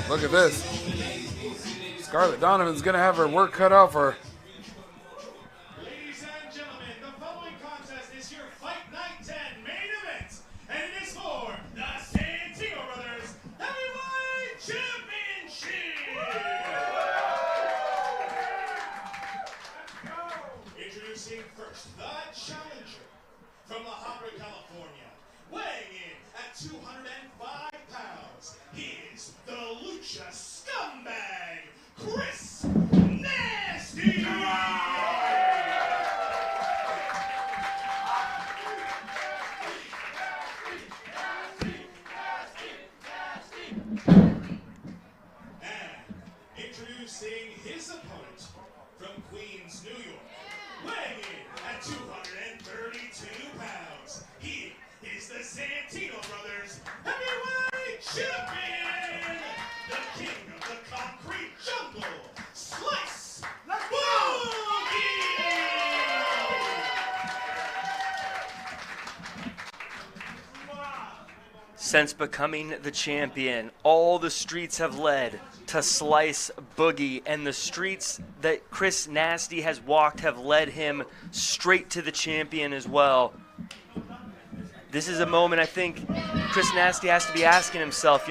Look at this. Scarlett Donovan's going to have her work cut out for her. Ladies and gentlemen, the following contest is your Fight Night 10 main event, and it is for the Santino Brothers Heavyweight Championship. Introducing first, the challenger from La Habra, California, weighing in at 205 pounds. He is the Lucha Scumbag, Chris Nastyy. Introducing his opponent from Queens, New York, weighing in at 232 pounds. He is the Santino Brothers Heavyweight Champion, the king of the concrete jungle, Slice Boogie! Since becoming the champion, all the streets have led to Slice Boogie, and the streets that Chris Nastyy has walked have led him straight to the champion as well. This is a moment I think Chris Nastyy has to be asking himself,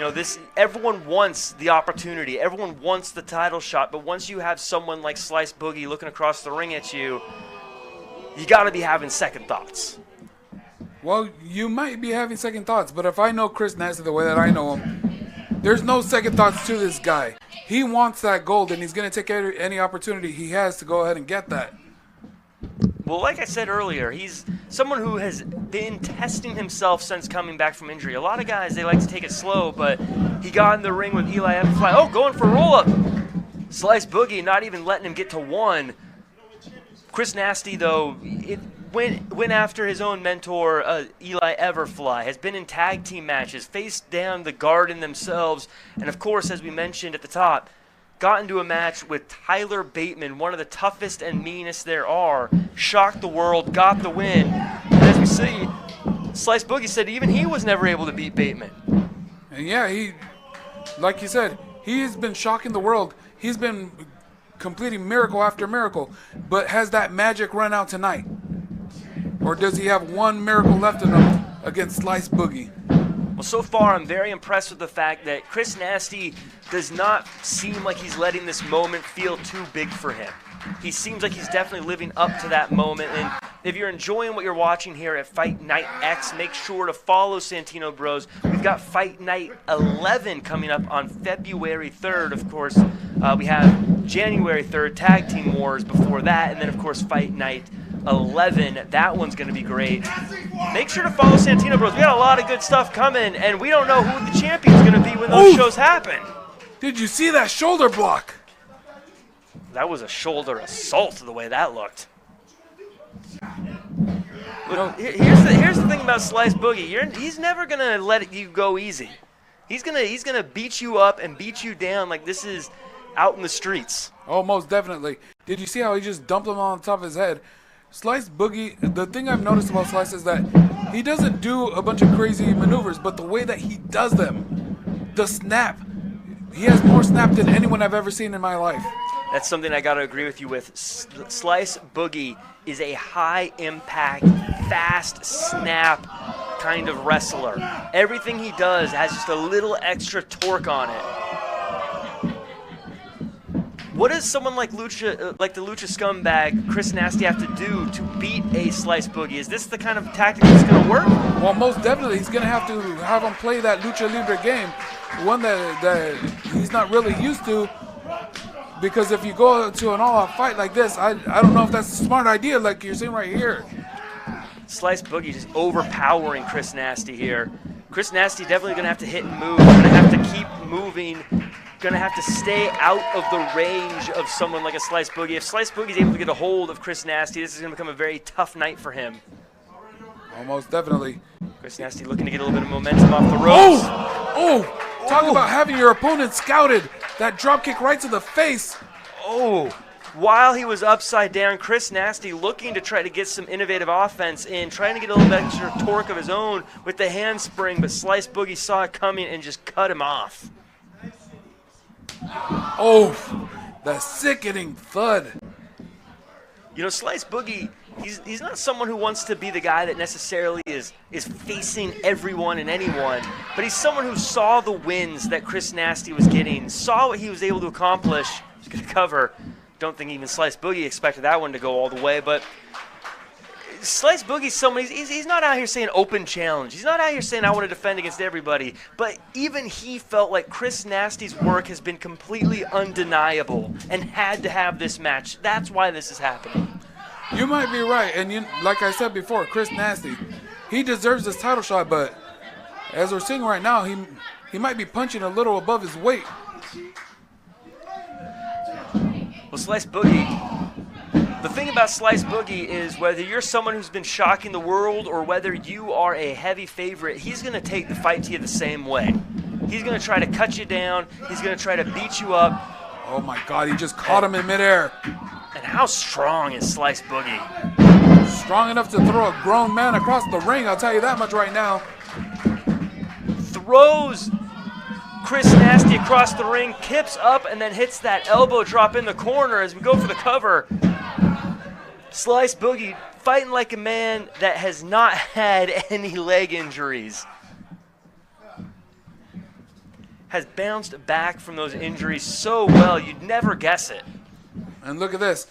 everyone wants the opportunity, everyone wants the title shot, but once you have someone like Slice Boogie looking across the ring at you, you got to be having second thoughts. Well, you might be having second thoughts, but if I know Chris Nastyy the way that I know him, there's no second thoughts to this guy. He wants that gold, and he's going to take any opportunity he has to go ahead and get that. Well, like I said earlier, he's someone who has been testing himself since coming back from injury. A lot of guys, they like to take it slow, but he got in the ring with Eli Everfly. Oh, going for a roll-up. Slice Boogie not even letting him get to one. Chris Nastyy, though, went after his own mentor, Eli Everfly, has been in tag team matches, faced down the Garden themselves, and of course, as we mentioned at the top, got into a match with Tyler Bateman, one of the toughest and meanest there are, shocked the world, got the win. And as we see, Slice Boogie said even he was never able to beat Bateman. And yeah, like you said, he has been shocking the world. He's been completing miracle after miracle, but has that magic run out tonight? Or does he have one miracle left in him against Slice Boogie? Well, so far, I'm very impressed with the fact that Chris Nastyy does not seem like he's letting this moment feel too big for him. He seems like he's definitely living up to that moment. And if you're enjoying what you're watching here at Fight Night X, make sure to follow Santino Bros. We've got Fight Night 11 coming up on February 3rd. Of course, we have January 3rd, Tag Team Wars before that. And then, of course, Fight Night 11. That one's going to be great. Make sure to follow Santino Bros. We got a lot of good stuff coming, and we don't know who the champion's going to be when those shows happen. Did you see that shoulder block? That was a shoulder assault the way that looked. Look, here's the thing about Slice Boogie. He's never going to let you go easy. He's gonna beat you up and beat you down like this is out in the streets. Oh, most definitely. Did you see how he just dumped him on top of his head? Slice Boogie, the thing I've noticed about Slice is that he doesn't do a bunch of crazy maneuvers, but the way that he does them, the snap, he has more snap than anyone I've ever seen in my life. That's something I got to agree with you with. Slice Boogie is a high-impact, fast snap kind of wrestler. Everything he does has just a little extra torque on it. What does someone like the Lucha Scumbag, Chris Nastyy, have to do to beat a Slice Boogie? Is this the kind of tactic that's going to work? Well, most definitely. He's going to have him play that Lucha Libre game, one that he's not really used to. Because if you go to an all-out fight like this, I don't know if that's a smart idea like you're seeing right here. Slice Boogie just overpowering Chris Nastyy here. Chris Nastyy definitely going to have to hit and move. Going to have to keep moving. Going to have to stay out of the range of someone like a Slice Boogie. If Slice Boogie is able to get a hold of Chris Nastyy, this is going to become a very tough night for him. Almost definitely. Chris Nastyy looking to get a little bit of momentum off the ropes. Talk about having your opponent scouted. That drop kick right to the face. While he was upside down, Chris Nastyy looking to try to get some innovative offense in, trying to get a little bit extra torque of his own with the handspring, but Slice Boogie saw it coming and just cut him off. Oh, the sickening thud. You know, Slice Boogie, he's not someone who wants to be the guy that necessarily is facing everyone and anyone, but he's someone who saw the wins that Chris Nastyy was getting, saw what he was able to accomplish. He's going to cover. Don't think even Slice Boogie expected that one to go all the way, but Slice Boogie's someone, he's not out here saying open challenge. He's not out here saying I want to defend against everybody. But even he felt like Chris Nasty's work has been completely undeniable and had to have this match. That's why this is happening. You might be right. And like I said before, Chris Nastyy, he deserves this title shot. But as we're seeing right now, he might be punching a little above his weight. Well, Slice Boogie, the thing about Slice Boogie is whether you're someone who's been shocking the world or whether you are a heavy favorite, he's going to take the fight to you the same way. He's going to try to cut you down. He's going to try to beat you up. Oh, my God. He just caught him in midair. And how strong is Slice Boogie? Strong enough to throw a grown man across the ring, I'll tell you that much right now. Throws Chris Nastyy across the ring, kips up, and then hits that elbow drop in the corner as we go for the cover. Slice Boogie fighting like a man that has not had any leg injuries. Has bounced back from those injuries so well, you'd never guess it. And look at this.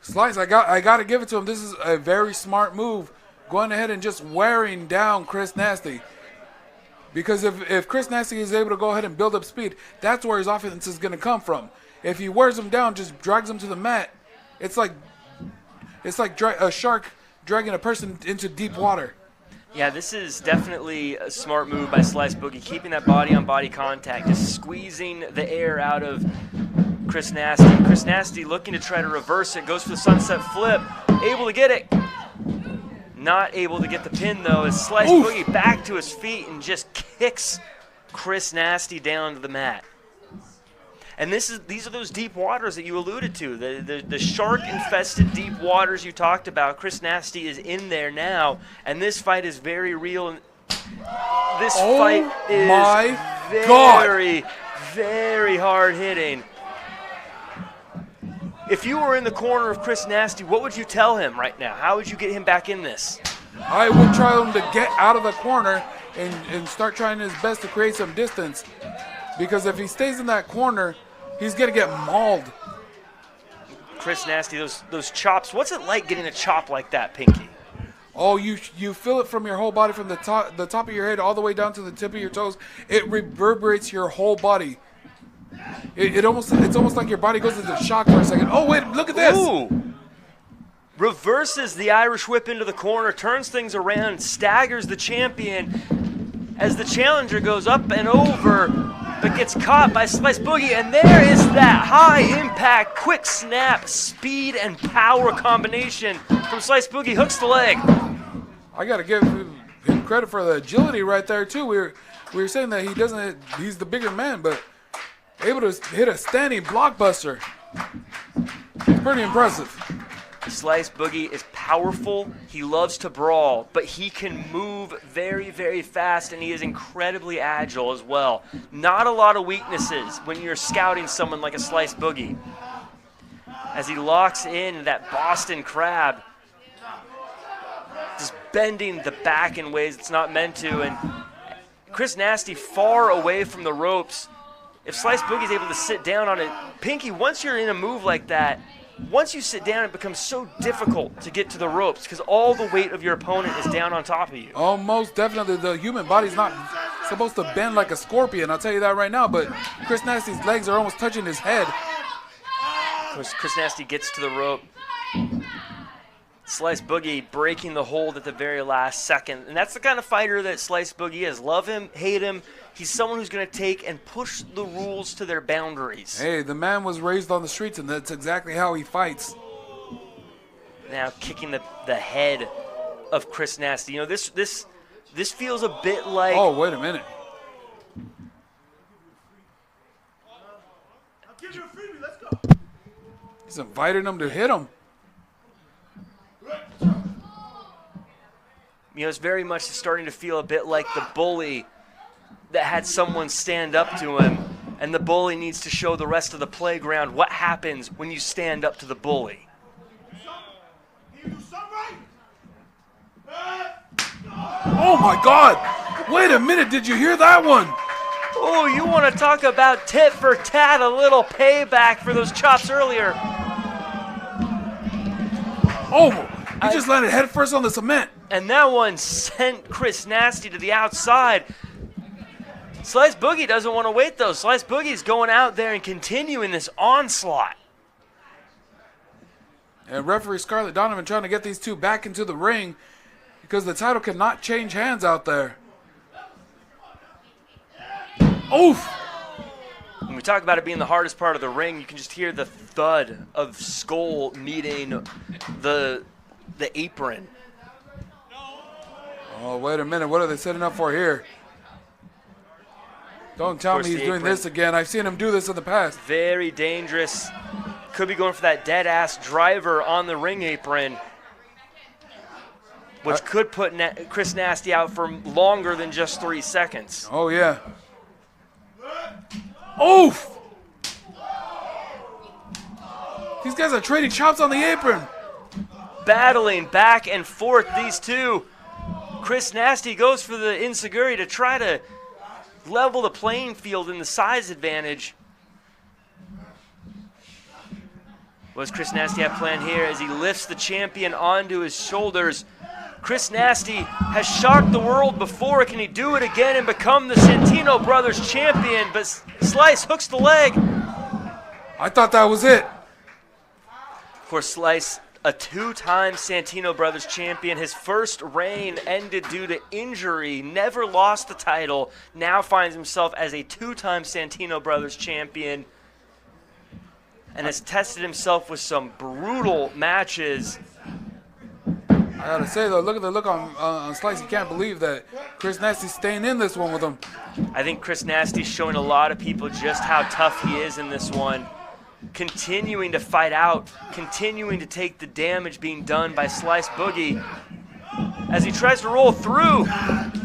Slice, I got to give it to him. This is a very smart move. Going ahead and just wearing down Chris Nastyy. Because if Chris Nastyy is able to go ahead and build up speed, that's where his offense is going to come from. If he wears him down, just drags him to the mat, it's like a shark dragging a person into deep water. Yeah, this is definitely a smart move by Slice Boogie, keeping that body-on-body contact, just squeezing the air out of Chris Nastyy. Chris Nastyy looking to try to reverse it, goes for the sunset flip, able to get it. Not able to get the pin, though, as Slice Boogie back to his feet and just kicks Chris Nastyy down to the mat. And these are those deep waters that you alluded to, the shark-infested deep waters you talked about. Chris Nastyy is in there now, and this fight is very real. And this fight is very, very hard-hitting. If you were in the corner of Chris Nastyy, what would you tell him right now? How would you get him back in this? I would try him to get out of the corner and start trying his best to create some distance. Because if he stays in that corner, he's going to get mauled. Chris Nastyy, those chops. What's it like getting a chop like that, Pinky? Oh, you feel it from your whole body, from the top of your head all the way down to the tip of your toes. It reverberates your whole body. It's almost like your body goes into shock for a second. Oh, wait, look at this. Ooh. Reverses the Irish whip into the corner, turns things around, staggers the champion as the challenger goes up and over, but gets caught by Slice Boogie. And there is that high-impact, quick snap, speed, and power combination from Slice Boogie. Hooks the leg. I got to give him credit for the agility right there, too. We were saying that he's the bigger man, but able to hit a standing blockbuster. It's pretty impressive. Slice Boogie is powerful. He loves to brawl, but he can move very, very fast, and he is incredibly agile as well. Not a lot of weaknesses when you're scouting someone like a Slice Boogie. As he locks in that Boston Crab, just bending the back in ways it's not meant to, and Chris Nastyy far away from the ropes. If Slice Boogie's able to sit down on it, Pinky, once you're in a move like that, once you sit down, it becomes so difficult to get to the ropes because all the weight of your opponent is down on top of you. Oh, most definitely. The human body's not supposed to bend like a scorpion, I'll tell you that right now, but Chris Nastyy's legs are almost touching his head. Chris Nastyy gets to the rope. Slice Boogie breaking the hold at the very last second. And that's the kind of fighter that Slice Boogie is. Love him, hate him. He's someone who's going to take and push the rules to their boundaries. Hey, the man was raised on the streets, and that's exactly how he fights. Now kicking the head of Chris Nastyy. You know, this feels a bit like... Oh, wait a minute. I'll give you a freebie. Let's go. He's inviting him to hit him. You know, it's very much starting to feel a bit like the bully that had someone stand up to him And the bully needs to show the rest of the playground what happens when you stand up to the bully. Oh my God! Wait a minute, did you hear that one? Oh, you want to talk about tit for tat, a little payback for those chops earlier. Oh, he just landed head first on the cement. And that one sent Chris Nastyy to the outside. Slice Boogie doesn't want to wait, though. Slice Boogie's going out there and continuing this onslaught. And referee Scarlett Donovan trying to get these two back into the ring because the title cannot change hands out there. Oof! When we talk about it being the hardest part of the ring, you can just hear the thud of skull meeting the apron. Oh, wait a minute. What are they setting up for here? Don't tell me he's doing this again. I've seen him do this in the past. Very dangerous. Could be going for that dead-ass driver on the ring apron, which could put Chris Nastyy out for longer than just 3 seconds. Oh, yeah. Oof! These guys are trading chops on the apron. Battling back and forth, these two. Chris Nastyy goes for the enziguri to try to level the playing field in the size advantage. What does Chris Nastyy have planned here as he lifts the champion onto his shoulders? Chris Nastyy has shocked the world before. Can he do it again and become the Santino brothers champion? But Slice hooks the leg. I thought that was it. Of course, Slice, a 2-time Santino brothers champion. His first reign ended due to injury. Never lost the title. Now finds himself as a 2-time Santino brothers champion. And has tested himself with some brutal matches. I gotta say though, look at the look on Slice. He can't believe that Chris Nasty's staying in this one with him. I think Chris Nasty's showing a lot of people just how tough he is in this one. Continuing to fight out, continuing to take the damage being done by Slice Boogie. As he tries to roll through,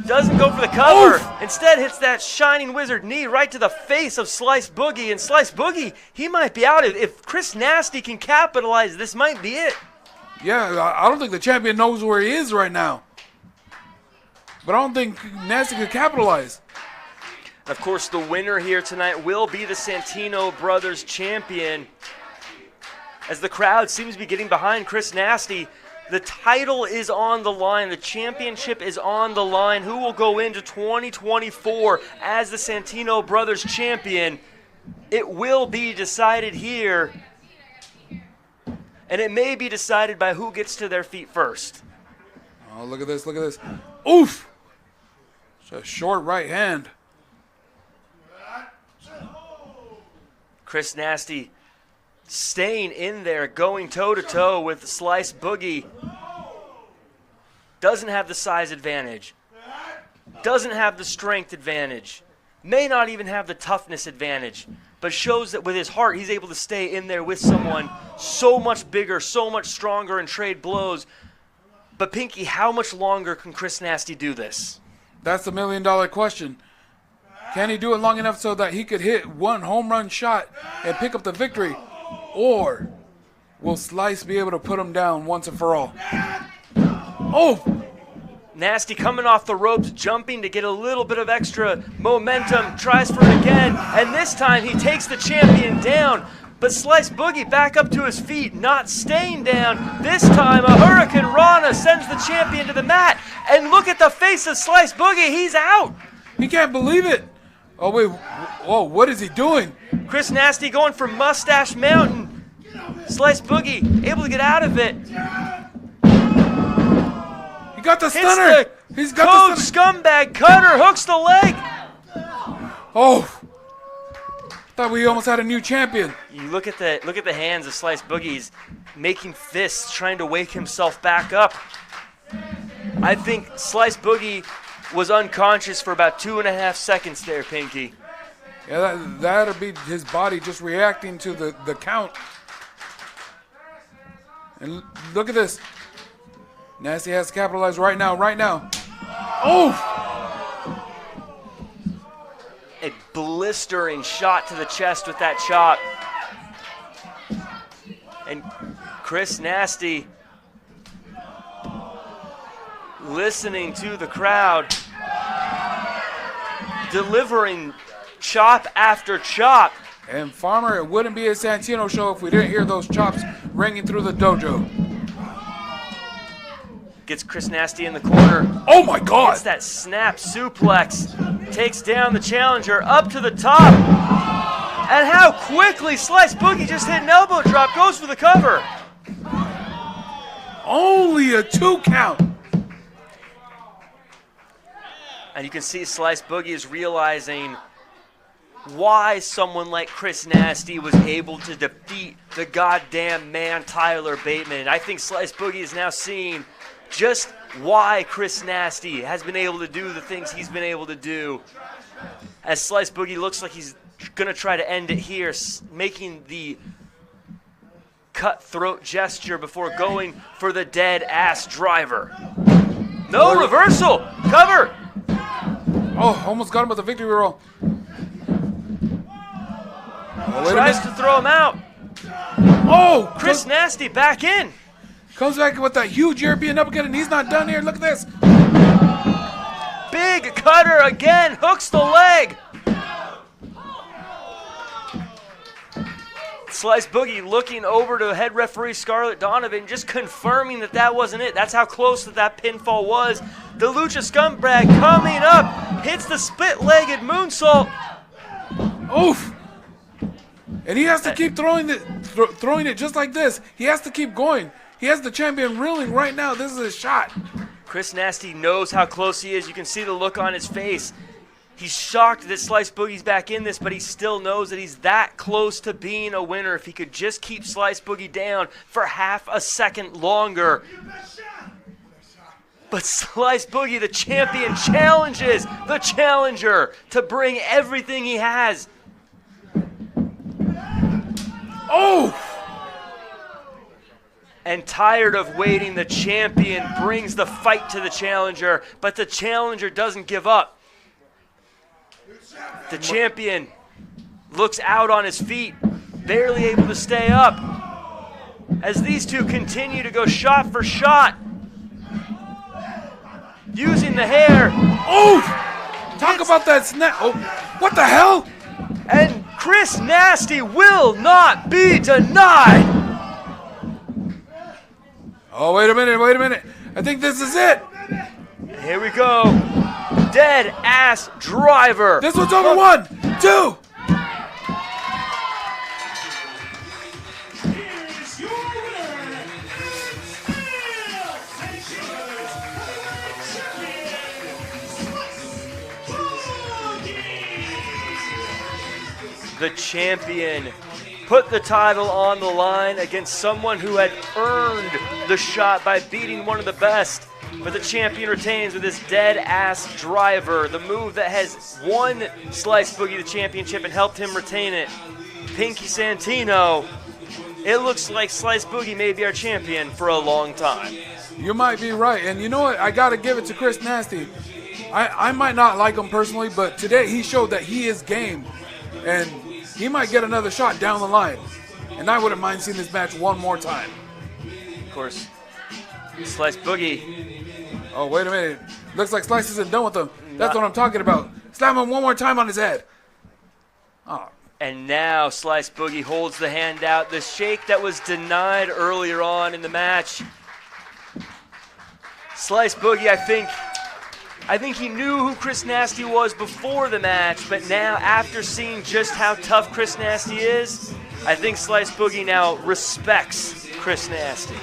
doesn't go for the cover. Oof. Instead hits that Shining Wizard knee right to the face of Slice Boogie. And Slice Boogie, he might be out. If Chris Nastyy can capitalize, this might be it. Yeah, I don't think the champion knows where he is right now. But I don't think Nastyy could capitalize. Of course, the winner here tonight will be the Santino brothers champion. As the crowd seems to be getting behind Chris Nastyy, the title is on the line. The championship is on the line. Who will go into 2024 as the Santino brothers champion? It will be decided here. And it may be decided by who gets to their feet first. Oh, look at this, look at this. Oof! It's a short right hand. Chris Nastyy staying in there, going toe-to-toe with Slice Boogie. Doesn't have the size advantage. Doesn't have the strength advantage. May not even have the toughness advantage. But shows that with his heart, he's able to stay in there with someone so much bigger, so much stronger, and trade blows. But Pinky, how much longer can Chris Nastyy do this? That's the $1 million question. Can he do it long enough so that he could hit one home run shot and pick up the victory? Or will Slice be able to put him down once and for all? Oh! Nastyy coming off the ropes, jumping to get a little bit of extra momentum, tries for it again, and this time he takes the champion down. But Slice Boogie back up to his feet, not staying down. This time a Hurricane Rana sends the champion to the mat, and look at the face of Slice Boogie, he's out. He can't believe it. Oh, wait. Whoa, what is he doing? Chris Nastyy going for Mustache Mountain. Slice Boogie able to get out of it. He got the stunner. He's got the stunner. Scumbag cutter hooks the leg. Oh. Thought we almost had a new champion. You look at the hands of Slice Boogie's making fists, trying to wake himself back up. I think Slice Boogie was unconscious for about 2.5 seconds there, Pinky. Yeah, that'll be his body just reacting to the count. And look at this. Nastyy has to capitalize right now. Oh! A blistering shot to the chest with that chop. And Chris Nastyy listening to the crowd, delivering chop after chop. And Farmer, it wouldn't be a Santino show if we didn't hear those chops ringing through the dojo. Gets Chris Nastyy in the corner. Oh my God! Gets that snap suplex. Takes down the challenger up to the top. And how quickly Slice Boogie just hit an elbow drop, goes for the cover. Only a 2 count. And you can see Slice Boogie is realizing why someone like Chris Nastyy was able to defeat the goddamn man Tyler Bateman. And I think Slice Boogie is now seeing just why Chris Nastyy has been able to do the things he's been able to do. As Slice Boogie looks like he's going to try to end it here, making the cutthroat gesture before going for the dead ass driver. No reversal, cover. Oh, almost got him with the victory roll. Oh, Tries to throw him out. Oh, Chris Nastyy back in. Comes back with that huge European uppercut, and he's not done here. Look at this. Big cutter again, hooks the leg. Slice Boogie looking over to head referee Scarlett Donovan, just confirming that that wasn't it. That's how close that pinfall was. The Lucha Scumbag coming up, hits the split-legged moonsault. Oof. And he has to keep throwing it just like this. He has to keep going. He has the champion reeling right now. This is his shot. Chris Nastyy knows how close he is. You can see the look on his face. He's shocked that Slice Boogie's back in this, but he still knows that he's that close to being a winner if he could just keep Slice Boogie down for half a second longer. But Slice Boogie, the champion, challenges the challenger to bring everything he has. Oh! And tired of waiting, the champion brings the fight to the challenger, but the challenger doesn't give up. The champion looks out on his feet, barely able to stay up, as these two continue to go shot for shot. Using the hair. Oh! Talk about that snap. Oh, what the hell? And Chris Nastyy will not be denied. Oh, wait a minute. I think this is it. Here we go. Dead ass driver. This one's over. 1, 2. Here's your winner, The champion put the title on the line against someone who had earned the shot by beating one of the best. But the champion retains with his dead-ass driver, the move that has won Slice Boogie the championship and helped him retain it. Pinky Santino. It looks like Slice Boogie may be our champion for a long time. You might be right. And you know what? I got to give it to Chris Nastyy. I might not like him personally, but today he showed that he is game. And he might get another shot down the line. And I wouldn't mind seeing this match one more time. Of course, Slice Boogie. Oh, wait a minute. Looks like Slice isn't done with him. That's what I'm talking about. Slam him one more time on his head. Oh. And now Slice Boogie holds the hand out. The shake that was denied earlier on in the match. Slice Boogie, I think he knew who Chris Nastyy was before the match, but now after seeing just how tough Chris Nastyy is, I think Slice Boogie now respects Chris Nastyy.